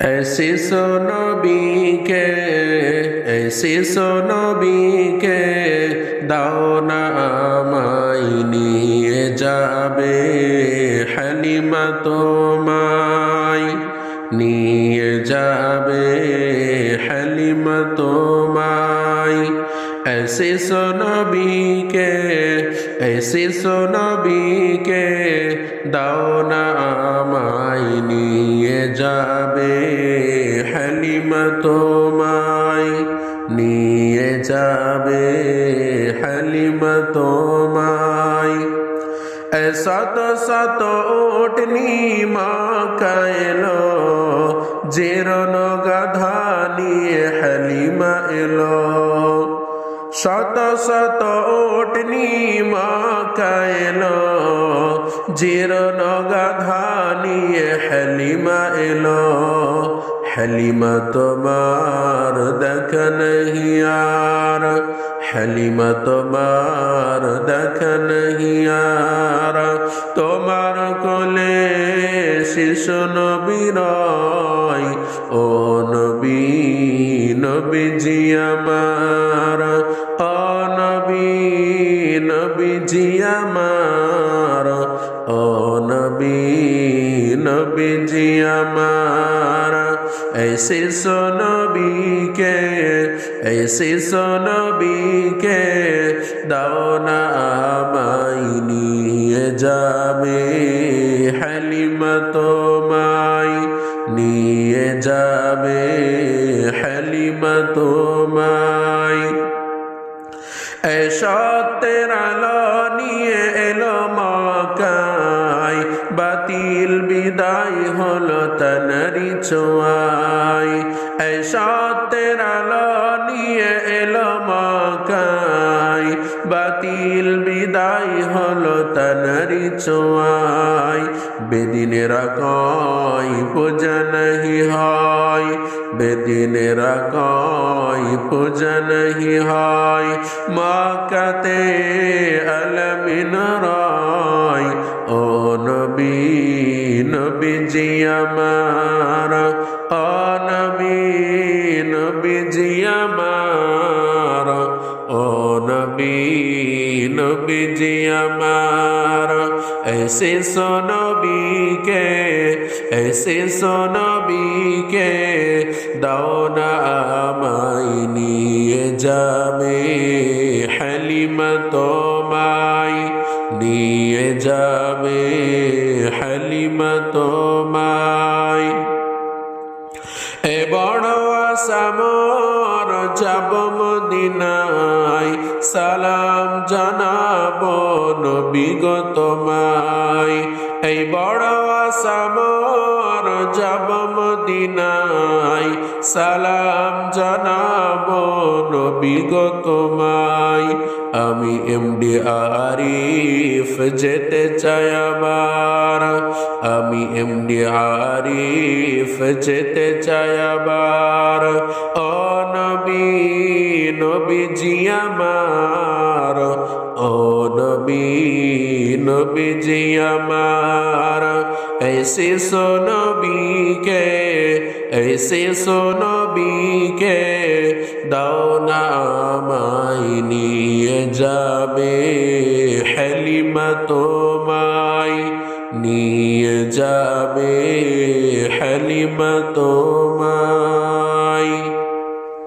ऐसे सो नबी के ऐसे सो नबी के दाओ ना আমায় নিয়ে যাবে হালিমা তোমায় নিয়ে যাবে হালিমা তোমায় ऐसे सो नबी के ऐसे सो नबी के दाओ ना আমায় নিয়ে যাবে হালিমা তোমায় নিয়ে যাবে হালিমা তোমায় শত শত ওটনি মাকা এলো জেরন গাধা নিয়ে হালিমা এলো শত শত ওটনি মাকা এলো জেরন গাধা নিয়ে হালিমা এলো হালিমা তোমার দেখা नहीं यार হালিমা তোমার দেখা नहीं यार তোমার কোলে শিশু নবী রয় ও নবী নবীজি আমার ও নবী নবীজি আমার ও নবী নবীজি আমার ऐसे सो नबी के ऐसे सो नबी के दाओ ना আমায় নিয়ে যাবে হালিমা তোমায় নিয়ে যাবে হালিমা তোমায় সত্যের আলো নিয়ে এলো মক্কায় বাতিল বিদায় হলো তানারি ছোঁয়ায় সত্যের আলো নিয়ে এলো মক্কায় বাতিল বিদায় হলো তানারি ছোঁয়ায় বেদিনেরা কয় পূজা नहीं হয় বেদিনেরা কয় পূজা नहीं হয় মক্কাতে আলমিন রয় ও নবী নবীজি আমার ও নবী নবীজি আমার ও নবী নবীজি আমার ऐसे सो नबी के ऐसे सो नबी के दाओ ना আমায় নিয়ে যাবে হালিমা তোমায় নিয়ে যাবে হালিমা তোমায় এ বড় আশা মোর যাব মদিনায় সালাম জানাবো নবী গো তোমায় এই বড় আশা মোর যাব মদিনায় সালাম জানাবো নবী গো তোমায় আমি এমডি আরিফ যেতে চাই আবার আমি এমডি আরিফ যেতে চাই আবার ও নবী নবীজি আমার ও নবী নবীজি আমার ऐसे सो नबी के ऐसे सो नबी के दाओ ना আমায় নিয়ে যাবে হালিমা তোমায় নিয়ে যাবে হালিমা তোমায়।